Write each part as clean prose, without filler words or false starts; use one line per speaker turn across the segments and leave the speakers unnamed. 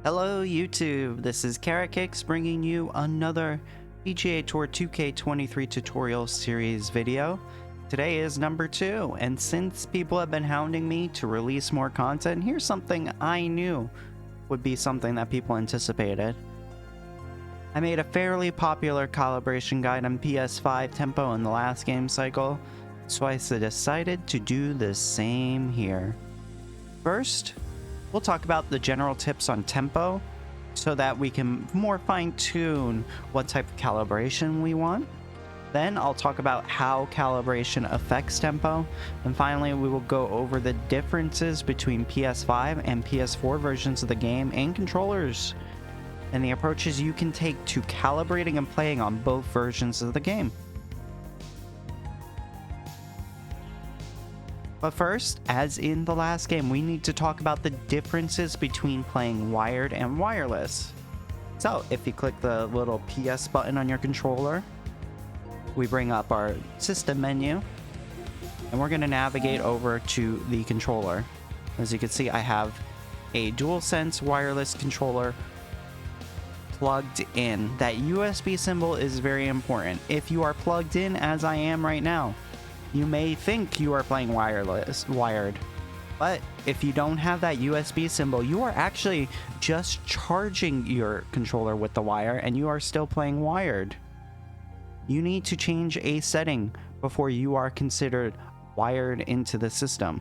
Hello YouTube, this is Karacakes bringing you another PGA Tour 2K23 tutorial series video. Today is number 2, and since people have been hounding me to release more content, here's something I knew would be something that people anticipated. I made a fairly popular calibration guide on PS5 tempo in the last game cycle, so I decided to do the same here. First, we'll talk about the general tips on tempo so that we can more fine-tune what type of calibration we want. Then I'll talk about how calibration affects tempo. And finally, we will go over the differences between PS5 and PS4 versions of the game and controllers, and the approaches you can take to calibrating and playing on both versions of the game. But first, as in the last game, we need to talk about the differences between playing wired and wireless. So, if you click the little PS button on your controller, we bring up our system menu, and we're going to navigate over to the controller. As you can see, I have a DualSense wireless controller plugged in. That USB symbol is very important. If you are plugged in, as I am right now, you may think you are playing wired, but if you don't have that USB symbol, you are actually just charging your controller with the wire and you are still playing wired. You need to change a setting before you are considered wired into the system.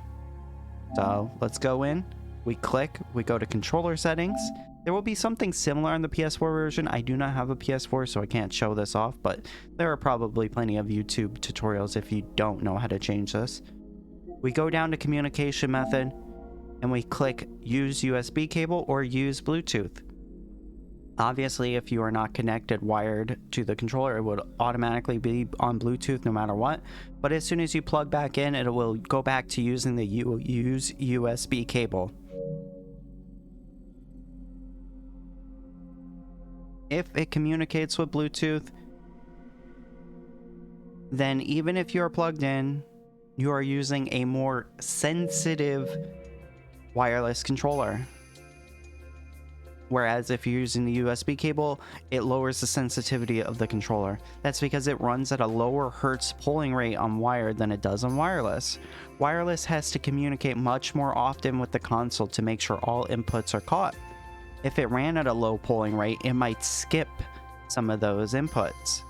So let's go in, we click, we go to controller settings. There will be something similar on the PS4 version. I do not have a PS4, so I can't show this off, but there are probably plenty of YouTube tutorials if you don't know how to change this. We go down to communication method, and we click use USB cable or use Bluetooth. Obviously, if you are not connected wired to the controller, it would automatically be on Bluetooth no matter what. But as soon as you plug back in, it will go back to using the use USB cable. If it communicates with Bluetooth, then even if you're plugged in, you are using a more sensitive wireless controller. Whereas if you're using the USB cable, it lowers the sensitivity of the controller. That's because it runs at a lower hertz polling rate on wired than it does on wireless. Wireless has to communicate much more often with the console to make sure all inputs are caught. If it ran at a low polling rate, it might skip some of those inputs.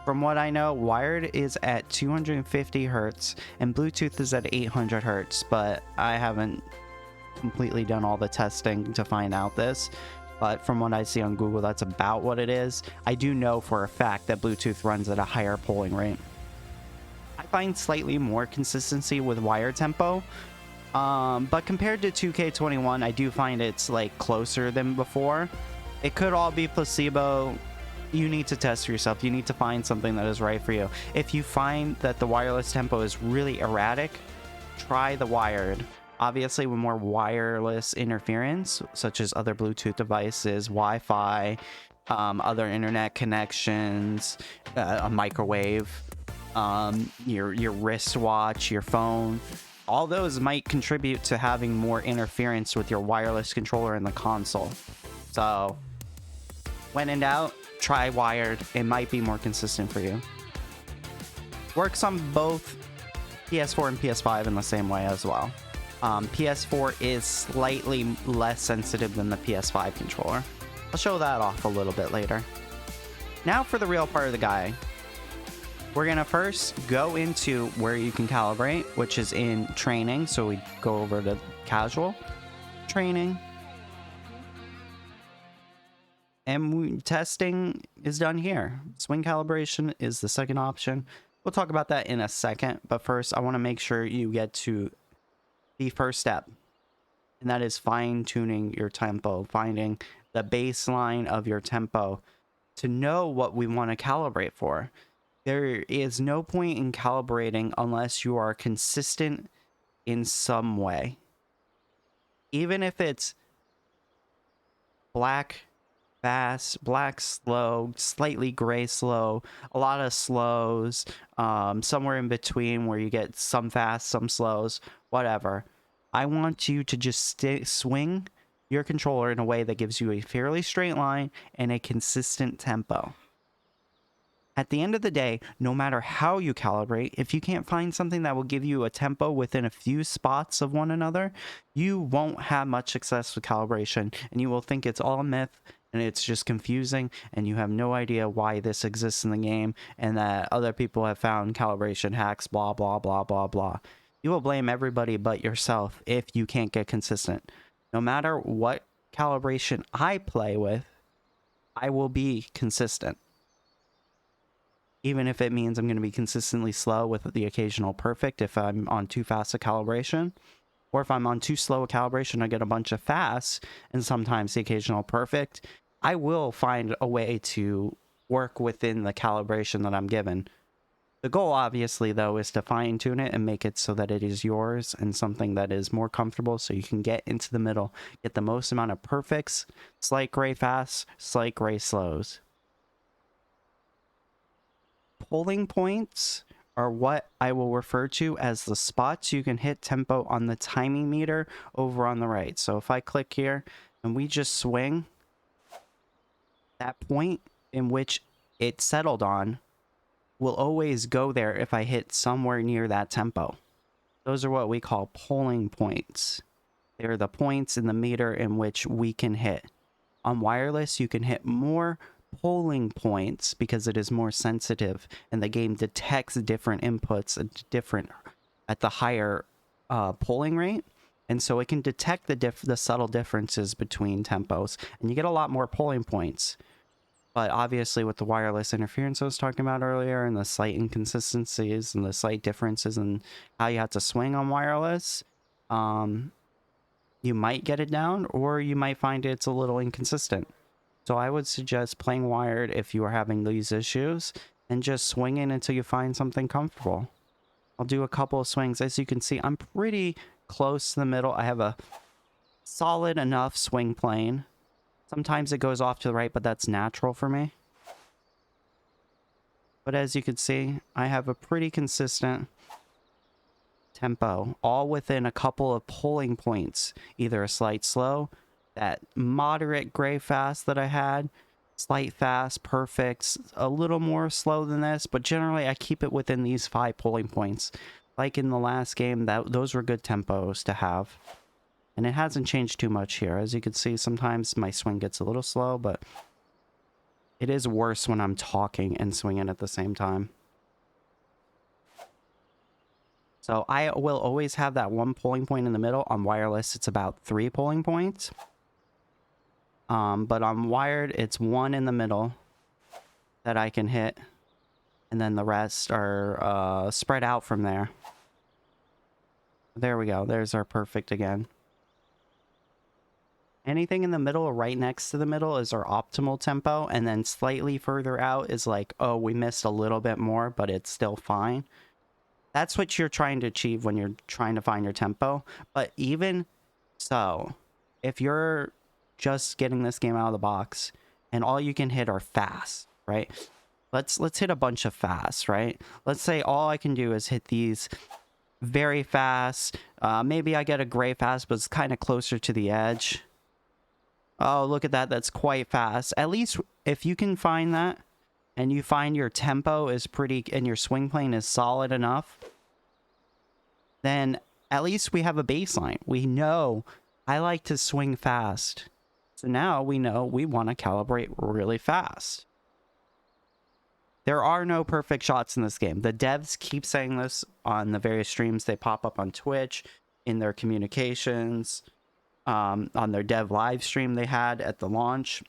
From what I know, wired is at 250 Hz and Bluetooth is at 800 Hz, but I haven't completely done all the testing to find out this. But from what I see on Google, that's about what it is. I do know for a fact that Bluetooth runs at a higher polling rate. I find slightly more consistency with wire tempo. But compared to 2K21, I do find it's like closer than before. It could all be placebo. You need to test for yourself. You need to find something that is right for you. If you find that the wireless tempo is really erratic, try the wired. Obviously, with more wireless interference, such as other Bluetooth devices, Wi-Fi, other internet connections, a microwave, your wristwatch, your phone. All those might contribute to having more interference with your wireless controller in the console. So, when in doubt, try wired. It might be more consistent for you. Works on both PS4 and PS5 in the same way as well. PS4 is slightly less sensitive than the PS5 controller. I'll show that off a little bit later. Now for the real part of the guide. We're going to first go into where you can calibrate, which is in training. So we go over to casual, training, and testing is done here. Swing calibration is the second option. We'll talk about that in a second, but first I want to make sure you get to the first step, and that is fine-tuning your tempo, finding the baseline of your tempo to know what we want to calibrate for. There is no point in calibrating unless you are consistent in some way. Even if it's black fast, black slow, slightly gray slow, a lot of slows, somewhere in between where you get some fast, some slows, whatever. I want you to just swing your controller in a way that gives you a fairly straight line and a consistent tempo. At the end of the day, no matter how you calibrate, if you can't find something that will give you a tempo within a few spots of one another, you won't have much success with calibration, and you will think it's all a myth and it's just confusing and you have no idea why this exists in the game and that other people have found calibration hacks, blah, blah, blah, blah, blah. You will blame everybody but yourself if you can't get consistent. No matter what calibration I play with, I will be consistent. Even if it means I'm going to be consistently slow with the occasional perfect if I'm on too fast a calibration. Or if I'm on too slow a calibration, I get a bunch of fast and sometimes the occasional perfect. I will find a way to work within the calibration that I'm given. The goal, obviously, though, is to fine tune it and make it so that it is yours and something that is more comfortable so you can get into the middle, get the most amount of perfects, slight gray fast, slight gray slows. Polling points are what I will refer to as the spots you can hit tempo on the timing meter over on the right. So if I click here and we just swing, that point in which it settled on will always go there if I hit somewhere near that tempo. Those are what we call polling points. They're the points in the meter in which we can hit. On wireless, you can hit more polling points because it is more sensitive and the game detects different inputs at the higher polling rate, and so it can detect the subtle differences between tempos and you get a lot more polling points. But obviously with the wireless interference I was talking about earlier and the slight inconsistencies and the slight differences in how you have to swing on wireless, you might get it down or you might find it's a little inconsistent. So I would suggest playing wired if you are having these issues and just swinging until you find something comfortable. I'll do a couple of swings. As you can see, I'm pretty close to the middle. I have a solid enough swing plane. Sometimes it goes off to the right, but that's natural for me. But as you can see, I have a pretty consistent tempo, all within a couple of polling points. Either a slight slow, that moderate gray fast that I had, slight fast, perfect, a little more slow than this, but generally I keep it within these 5 polling points. Like in the last game, those were good tempos to have. And it hasn't changed too much here. As you can see, sometimes my swing gets a little slow, but it is worse when I'm talking and swinging at the same time. So I will always have that 1 polling point in the middle. On wireless, it's about 3 polling points. But on wired, it's 1 in the middle that I can hit. And then the rest are spread out from there. There we go. There's our perfect again. Anything in the middle or right next to the middle is our optimal tempo. And then slightly further out is like, oh, we missed a little bit more, but it's still fine. That's what you're trying to achieve when you're trying to find your tempo. But even so, if you're just getting this game out of the box and all you can hit are fast, right? Let's hit a bunch of fast, right? Let's say all I can do is hit these very fast. Maybe I get a gray fast, but it's kind of closer to the edge. Oh, look at that. That's quite fast. At least if you can find that and you find your tempo is pretty and your swing plane is solid enough, then at least we have a baseline. We know I like to swing fast. So now we know we want to calibrate really fast. There are no perfect shots in this game. The devs keep saying this on the various streams they pop up on Twitch, in their communications, on their dev live stream they had at the launch.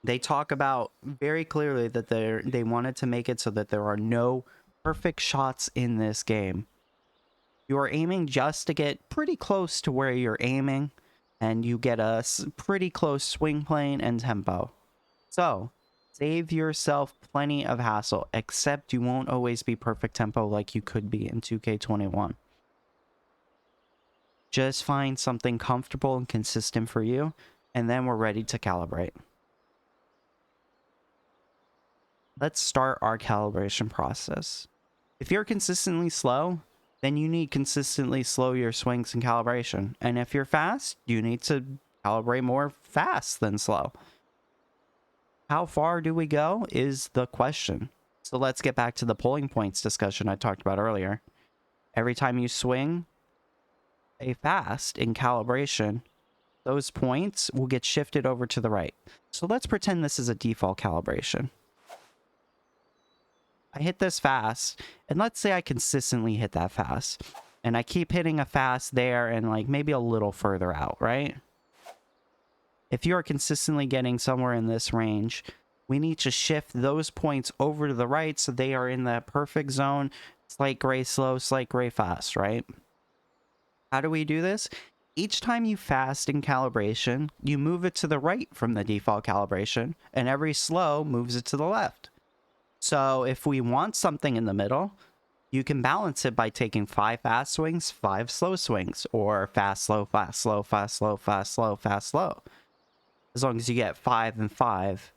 They talk about very clearly that they wanted to make it so that there are no perfect shots in this game. You are aiming just to get pretty close to where you're aiming, and you get a pretty close swing plane and tempo. So, save yourself plenty of hassle, except you won't always be perfect tempo like you could be in 2K21. Just find something comfortable and consistent for you, and then we're ready to calibrate. Let's start our calibration process. If you're consistently slow, then you need consistently slow your swings and calibration. And if you're fast, you need to calibrate more fast than slow. How far do we go is the question. So let's get back to the pulling points discussion I talked about earlier. Every time you swing a fast in calibration, those points will get shifted over to the right. So let's pretend this is a default calibration. I hit this fast, and let's say I consistently hit that fast. And I keep hitting a fast there and like maybe a little further out, right? If you are consistently getting somewhere in this range, we need to shift those points over to the right so they are in that perfect zone. Slight gray slow, slight gray fast, right? How do we do this? Each time you fast in calibration, you move it to the right from the default calibration, and every slow moves it to the left. So if we want something in the middle, you can balance it by taking 5 fast swings, 5 slow swings, or fast, slow, fast, slow, fast, slow, fast, slow, fast, slow. As long as you get 5 and 5,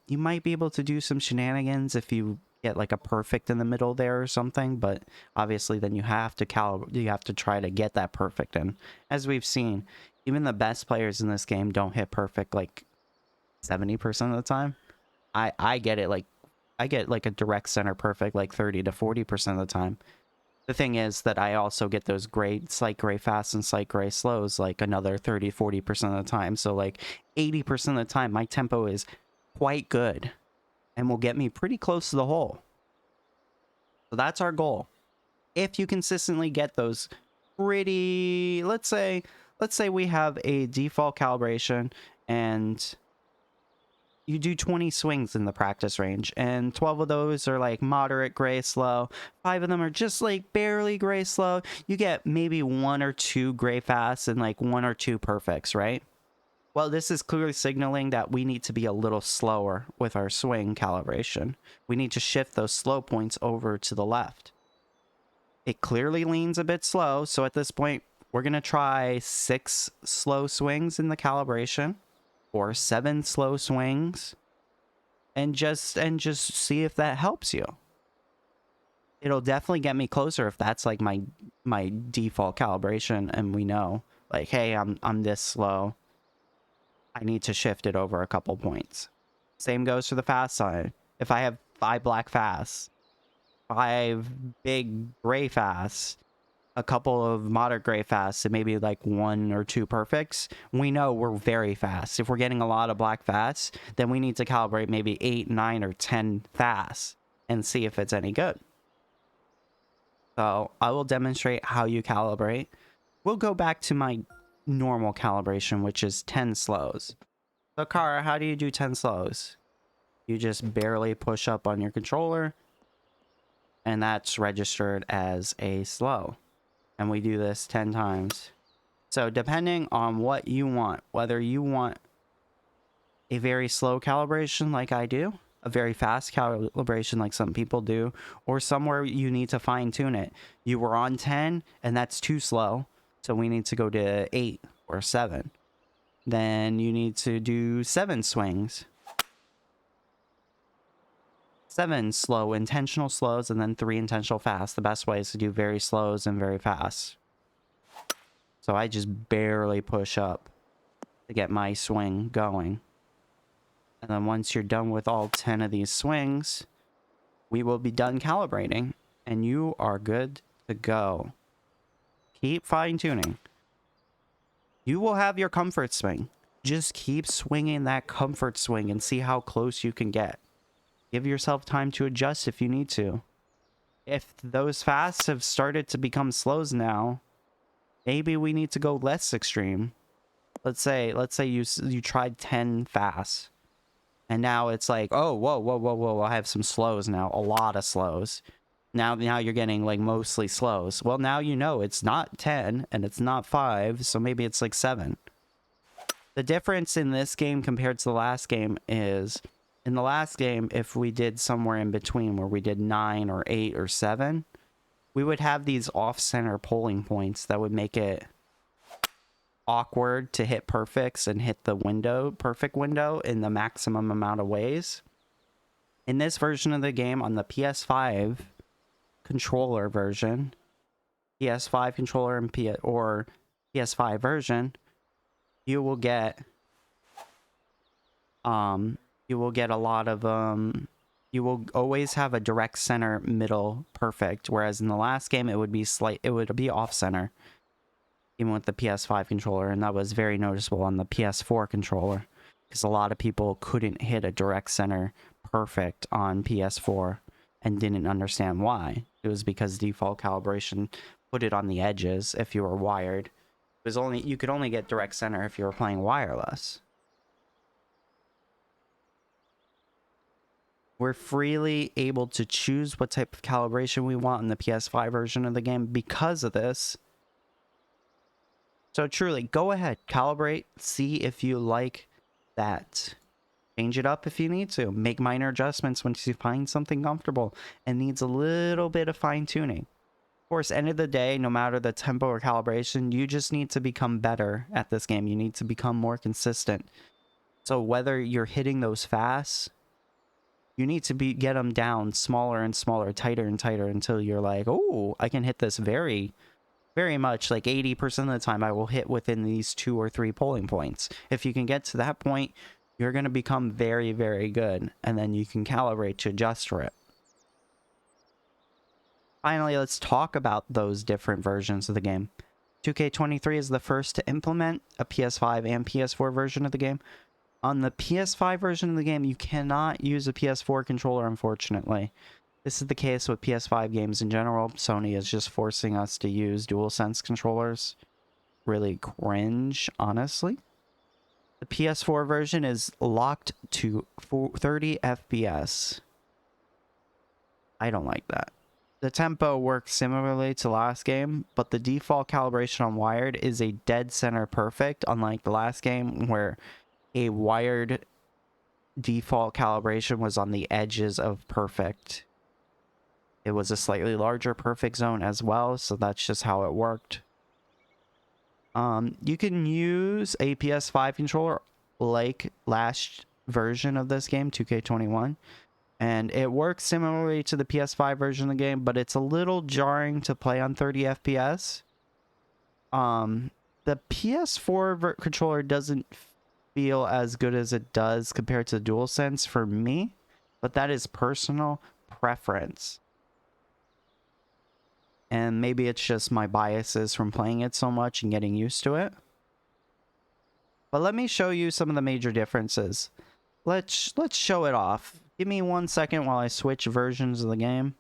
you might be able to do some shenanigans if you get like a perfect in the middle there or something, but obviously then you have to try to get that perfect in. As we've seen, even the best players in this game don't hit perfect like 70% of the time. I get it like I get like a direct center perfect like 30 to 40% of the time. The thing is that I also get those slight gray fast and slight gray slows like another 30-40% of the time. So like 80% of the time my tempo is quite good and will get me pretty close to the hole. So that's our goal. If you consistently get those pretty, let's say we have a default calibration and you do 20 swings in the practice range, and 12 of those are like moderate gray slow. 5 of them are just like barely gray slow. You get maybe 1 or 2 gray fasts and like 1 or 2 perfects, right? Well, this is clearly signaling that we need to be a little slower with our swing calibration. We need to shift those slow points over to the left. It clearly leans a bit slow, so at this point, we're going to try 6 slow swings in the calibration, or 7 slow swings, and just see if that helps you. It'll definitely get me closer if that's like my default calibration, and we know like, hey, I'm this slow. I need to shift it over a couple points. Same goes for the fast side. If I have 5 black fasts, 5 big gray fasts, a couple of moderate gray fasts, and maybe like 1 or 2 perfects, we know we're very fast. If we're getting a lot of black fasts, then we need to calibrate maybe 8, 9, or 10 fasts and see if it's any good. So I will demonstrate how you calibrate. We'll go back to my normal calibration, which is 10 slows. So Kara, how do you do 10 slows? You just barely push up on your controller, and that's registered as a slow. And we do this 10 times. So depending on what you want, whether you want a very slow calibration like I do, a very fast calibration like some people do, or somewhere you need to fine tune it. You were on 10 and that's too slow, so we need to go to 8 or 7. Then you need to do 7 swings. 7 slow intentional slows, and then 3 intentional fast. The best way is to do very slows and very fast. So I just barely push up to get my swing going. And then once you're done with all 10 of these swings, we will be done calibrating, and you are good to go. Keep fine-tuning. You will have your comfort swing. Just keep swinging that comfort swing and see how close you can get. Give yourself time to adjust if you need to. If those fasts have started to become slows now, maybe we need to go less extreme. Let's say you tried 10 fasts, and now it's like, oh, whoa, I have some slows now, a lot of slows. Now you're getting like mostly slows. Well, now you know it's not 10 and it's not 5, so maybe it's like 7. The difference in this game compared to the last game is, in the last game, if we did somewhere in between where we did 9 or 8 or 7, we would have these off-center polling points that would make it awkward to hit perfects and hit the perfect window in the maximum amount of ways. In this version of the game, on the PS5 controller version, PS5 controller and PS5 version, you will get you will get a lot of you will always have a direct center middle perfect, whereas in the last game it would be off center, even with the PS5 controller, and that was very noticeable on the PS4 controller because a lot of people couldn't hit a direct center perfect on PS4 and didn't understand why. It was because default calibration put it on the edges if you were wired. You could only get direct center if you were playing wireless. We're freely able to choose what type of calibration we want in the PS5 version of the game because of this. So truly, go ahead, calibrate, see if you like that. Change it up if you need to. Make minor adjustments once you find something comfortable and needs a little bit of fine tuning. Of course, end of the day, no matter the tempo or calibration, you just need to become better at this game. You need to become more consistent. So whether you're hitting those fast, you need to get them down smaller and smaller, tighter and tighter until you're like, oh, I can hit this very, very much. Like 80% of the time, I will hit within these 2 or 3 polling points. If you can get to that point, you're going to become very, very good. And then you can calibrate to adjust for it. Finally, let's talk about those different versions of the game. 2K23 is the first to implement a PS5 and PS4 version of the game. On the PS5 version of the game, you cannot use a PS4 controller, unfortunately. This is the case with PS5 games in general. Sony is just forcing us to use DualSense controllers. Really cringe, honestly. The PS4 version is locked to 30 FPS. I don't like that. The tempo works similarly to last game, but the default calibration on wired is a dead center perfect, unlike the last game where a wired default calibration was on the edges of perfect. It was a slightly larger perfect zone as well, so that's just how it worked. You can use a PS5 controller like last version of this game, 2K21, and it works similarly to the PS5 version of the game, but it's a little jarring to play on 30 FPS. The PS4 controller doesn't feel as good as it does compared to DualSense for me, but that is personal preference. And maybe it's just my biases from playing it so much and getting used to it. But let me show you some of the major differences. Let's show it off. Give me 1 second while I switch versions of the game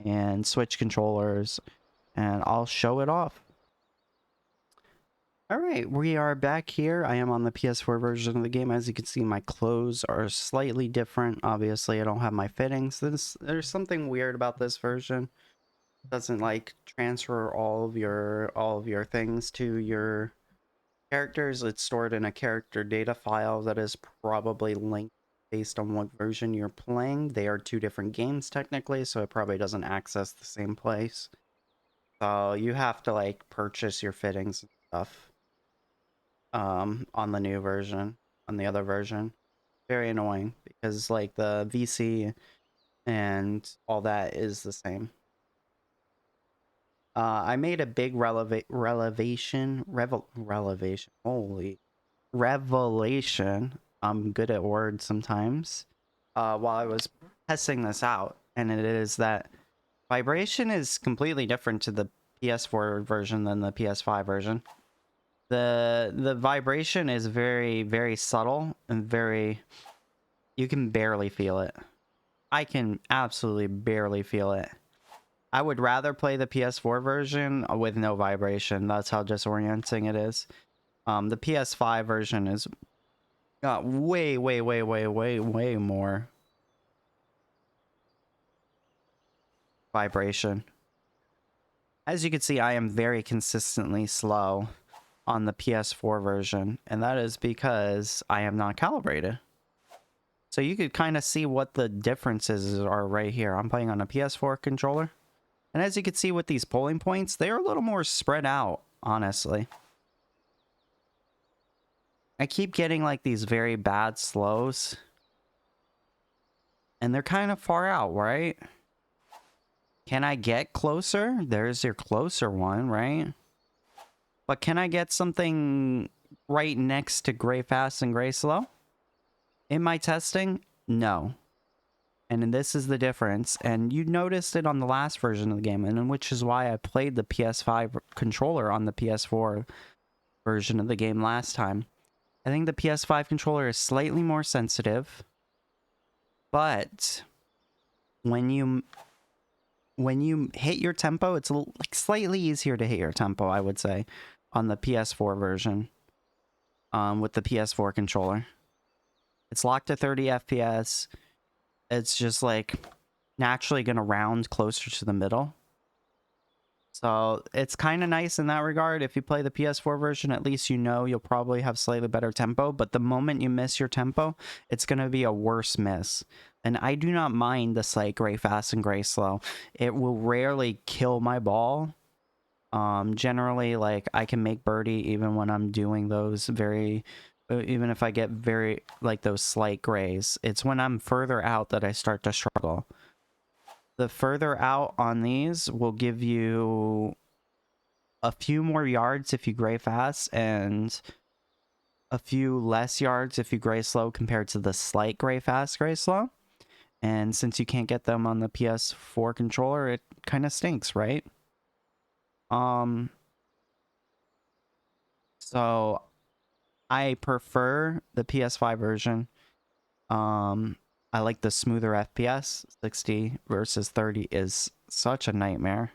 and switch controllers, and I'll show it off. Alright, we are back here. I am on the PS4 version of the game. As you can see, my clothes are slightly different. Obviously, I don't have my fittings. There's something weird about this version. It doesn't like transfer all of your things to your characters. It's stored in a character data file that is probably linked based on what version you're playing. They are 2 different games technically, so it probably doesn't access the same place. So you have to like purchase your fittings and stuff. On the new version, on the other version. Very annoying because like the VC and all that is the same. I made a big revelation. Holy revelation. I'm good at words sometimes. While I was testing this out, and it is that vibration is completely different to the PS4 version than the PS5 version. The vibration is very, very subtle and very... You can barely feel it. I can absolutely barely feel it. I would rather play the PS4 version with no vibration. That's how disorienting it is. The PS5 version is got way more vibration. As you can see, I am very consistently slow on the PS4 version, and that is because I am not calibrated. So you could kind of see what the differences are right here. I'm playing on a PS4 controller, and as you can see with these polling points, they are a little more spread out, honestly. I keep getting like these very bad slows, and they're kind of far out, right? Can I get closer? There's your closer one, right? But can I get something right next to gray fast and gray slow? In my testing, no. And this is the difference. And you noticed it on the last version of the game, and which is why I played the PS5 controller on the PS4 version of the game last time. I think the PS5 controller is slightly more sensitive, but when you hit your tempo, it's like slightly easier to hit your tempo, I would say, on the PS4 version. With the PS4 controller, it's locked to 30 FPS. It's just like naturally gonna round closer to the middle. So it's kind of nice in that regard. If you play the PS4 version, at least you know you'll probably have slightly better tempo. But the moment you miss your tempo, it's going to be a worse miss. And I do not mind the slight gray fast and gray slow. It will rarely kill my ball. Generally, like, I can make birdie even when I'm doing those even if I get very, like, those slight grays. It's when I'm further out that I start to struggle. The further out on these will give you a few more yards if you gray fast and a few less yards if you gray slow compared to the slight gray fast, gray slow. And since you can't get them on the PS4 controller, it kind of stinks, right? So I prefer the PS5 version. I like the smoother FPS. 60 versus 30 is such a nightmare.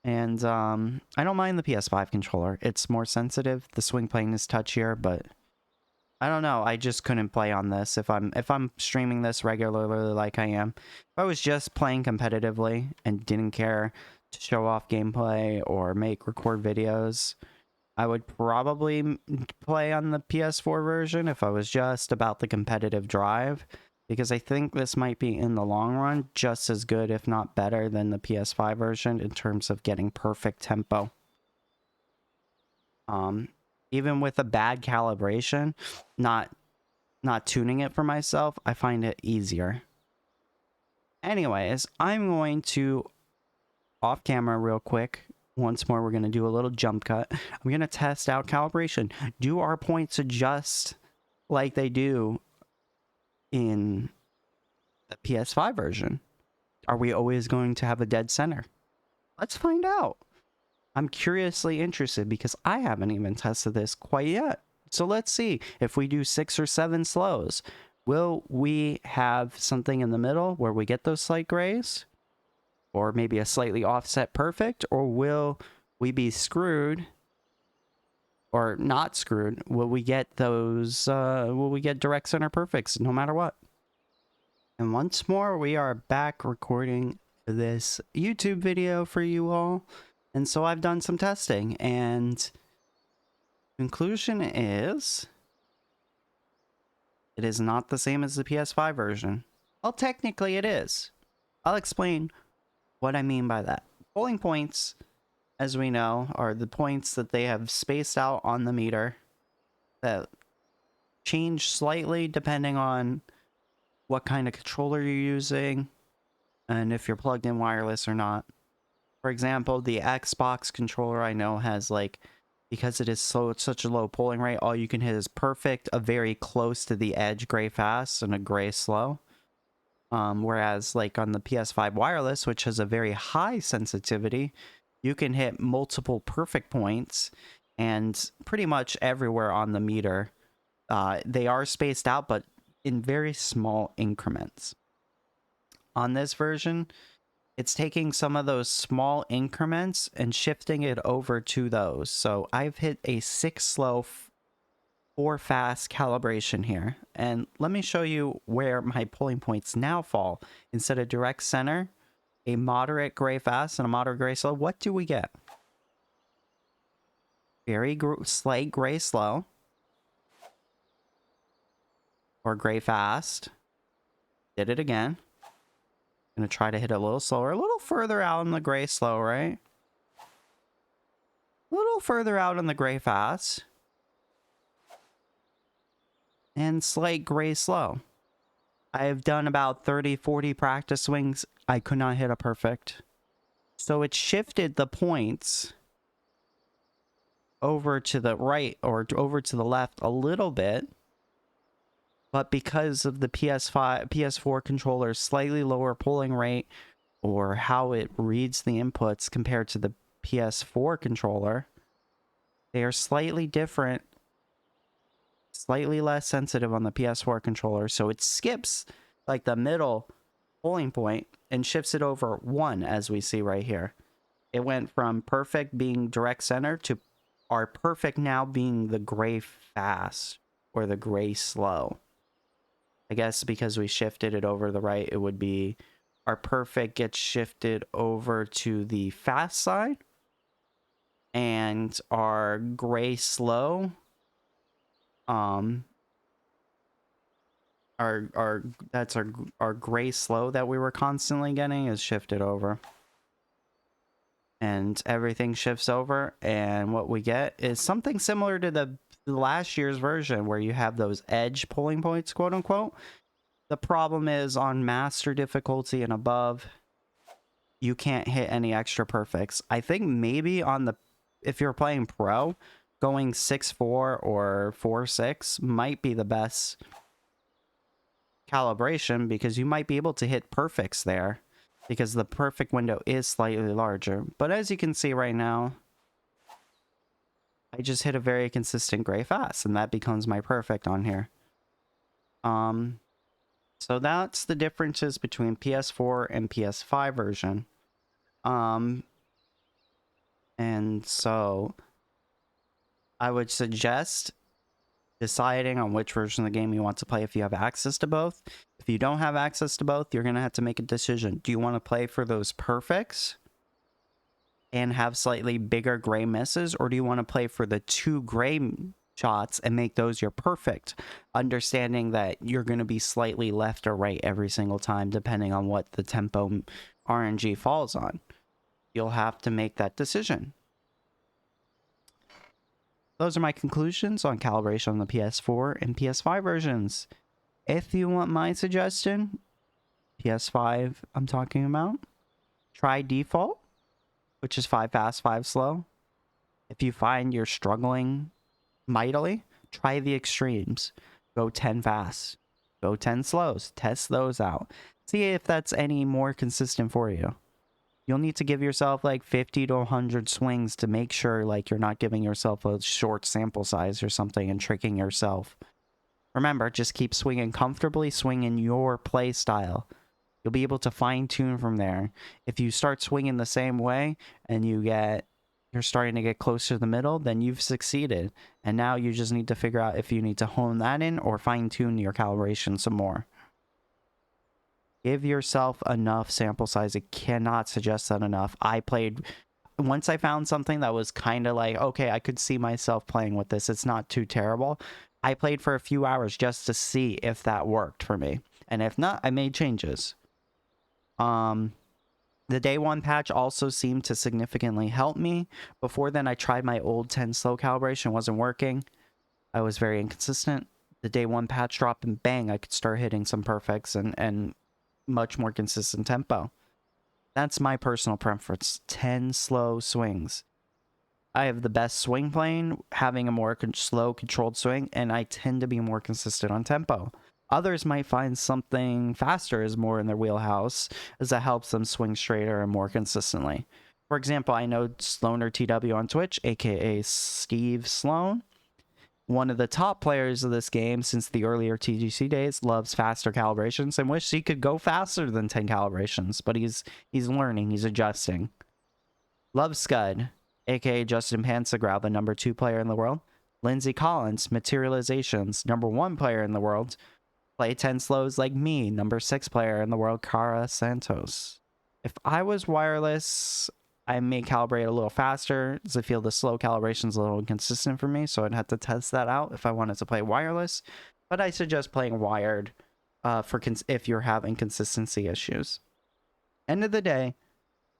And I don't mind the PS5 controller. It's more sensitive. The swing plane is touchier, but I don't know. I just couldn't play on this if I'm streaming this regularly like I am. If I was just playing competitively and didn't care to show off gameplay or record videos, I would probably play on the PS4 version if I was just about the competitive drive, because I think this might be, in the long run, just as good, if not better, than the PS5 version in terms of getting perfect tempo. Even with a bad calibration, not tuning it for myself, I find it easier. Anyways, I'm going to, off camera real quick, once more, we're going to do a little jump cut. I'm going to test out calibration. Do our points adjust like they do in the PS5 version? Are we always going to have a dead center? Let's find out. I'm curiously interested because I haven't even tested this quite yet. So let's see. If we do 6 or 7 slows, will we have something in the middle where we get those slight grays? Or maybe a slightly offset perfect? Or will we be screwed? Or not screwed? Will we get those, will we get direct center perfects no matter what? And once more, we are back recording this YouTube video for you all. And so I've done some testing, and conclusion is it is not the same as the PS5 version. Well, technically it is. I'll explain what I mean by that. Polling points, as we know, are the points that they have spaced out on the meter that change slightly depending on what kind of controller you're using and if you're plugged in wireless or not. For example, the Xbox controller I know has, like, because it is such a low polling rate, all you can hit is perfect, a very close to the edge gray fast, and a gray slow. Whereas, like, on the PS5 wireless, which has a very high sensitivity, you can hit multiple perfect points, and pretty much everywhere on the meter. They are spaced out, but in very small increments. On this version, it's taking some of those small increments and shifting it over to those. So I've hit a 6 slow, 4 fast calibration here. And let me show you where my polling points now fall. Instead of direct center, a moderate gray fast and a moderate gray slow, what do we get? Very slight gray slow. Or gray fast. Did it again. Gonna try to hit a little slower, a little further out on the gray slow, right? A little further out on the gray fast. And slight gray slow. I've done about 30, 40 practice swings. I could not hit a perfect. So it shifted the points over to the right or over to the left a little bit, but because of the PS5, PS4 controller's slightly lower polling rate or how it reads the inputs compared to the PS4 controller, they are slightly different, slightly less sensitive on the PS4 controller, so it skips like the middle polling point and shifts it over 1, as we see right here. It went from perfect being direct center to our perfect now being the gray fast or the gray slow. I guess because we shifted it over the right, it would be our perfect gets shifted over to the fast side, and our gray slow, that's our gray slow that we were constantly getting is shifted over. And everything shifts over, and what we get is something similar to the last year's version where you have those edge polling points, quote unquote. The problem is on master difficulty and above, you can't hit any extra perfects. I think maybe on the, if you're playing pro, going 6-4 or 4-6 might be the best calibration, because you might be able to hit perfects there because the perfect window is slightly larger. But as you can see right now, I just hit a very consistent gray fast, and that becomes my perfect on here. So that's the differences between PS4 and PS5 version. And so I would suggest deciding on which version of the game you want to play if you have access to both. If you don't have access to both, you're going to have to make a decision. Do you want to play for those perfects and have slightly bigger gray misses, or do you want to play for the 2 gray shots and make those your perfect, understanding that you're going to be slightly left or right every single time depending on what the tempo RNG falls on? You'll have to make that decision. Those are my conclusions on calibration on the PS4 and PS5 versions. If you want my suggestion, PS5 I'm talking about, try default, which is 5 fast, 5 slow. If you find you're struggling mightily, try the extremes. Go 10 fast, go 10 slows, test those out. See if that's any more consistent for you. You'll need to give yourself like 50 to 100 swings to make sure like you're not giving yourself a short sample size or something and tricking yourself. Remember, just keep swinging comfortably, swing in your play style. You'll be able to fine tune from there. If you start swinging the same way and you're starting to get closer to the middle, then you've succeeded. And now you just need to figure out if you need to hone that in or fine tune your calibration some more. Give yourself enough sample size. I cannot suggest that enough. Once I found something that was kind of like, okay, I could see myself playing with this. It's not too terrible. I played for a few hours just to see if that worked for me. And if not, I made changes. The day 1 patch also seemed to significantly help me. Before then, I tried my old 10 slow calibration. Wasn't working. I was very inconsistent. The day 1 patch dropped and bang, I could start hitting some perfects and much more consistent tempo. That's my personal preference. 10 slow swings. I have the best swing plane, having a more slow controlled swing, and I tend to be more consistent on tempo. Others might find something faster is more in their wheelhouse, as that helps them swing straighter and more consistently. For example, I know Sloaner TW on Twitch, aka Steve Sloan, one of the top players of this game since the earlier TGC days, loves faster calibrations and wishes he could go faster than 10 calibrations, but he's learning, he's adjusting. Love Scud, aka Justin Pansagrau, the number 2 player in the world. Lindsay Collins, Materializations, number 1 player in the world. Play 10 slows like me, number 6 player in the world, Cara Santos. If I was wireless, I may calibrate a little faster, as I feel the slow calibration is a little inconsistent for me, so I'd have to test that out if I wanted to play wireless. But I suggest playing wired if you're having consistency issues. End of the day,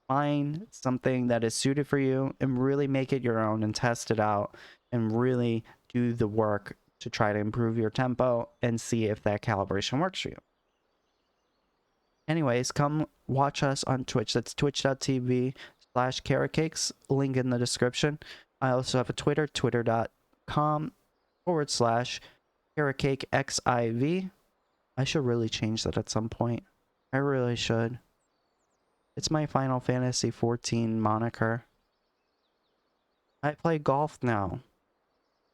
find something that is suited for you and really make it your own and test it out and really do the work to try to improve your tempo and see if that calibration works for you. Anyways, come watch us on Twitch. That's twitch.tv/karacakes. Link in the description. I also have a Twitter, twitter.com/karacakexIV. I should really change that at some point. I really should. It's my Final Fantasy 14 moniker. I play golf now.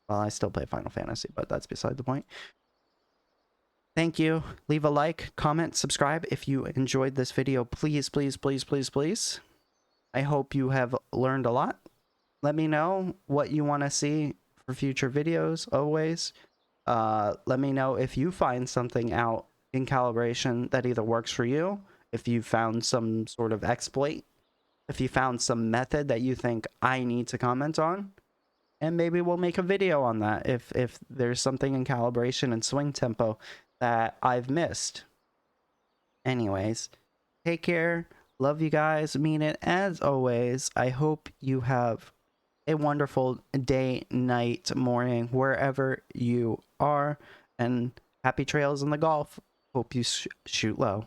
Well, I still play Final Fantasy, but that's beside the point. Thank you. Leave a like, comment, subscribe if you enjoyed this video. Please, please, please, please, please. I hope you have learned a lot. Let me know what you want to see for future videos, always. Let me know if you find something out in calibration that either works for you, if you found some sort of exploit, if you found some method that you think I need to comment on, and maybe we'll make a video on that if there's something in calibration and swing tempo that I've missed. Anyways, take care. Love you guys. Mean it as always. I hope you have a wonderful day, night, morning, wherever you are. And happy trails in the golf. Hope you shoot low.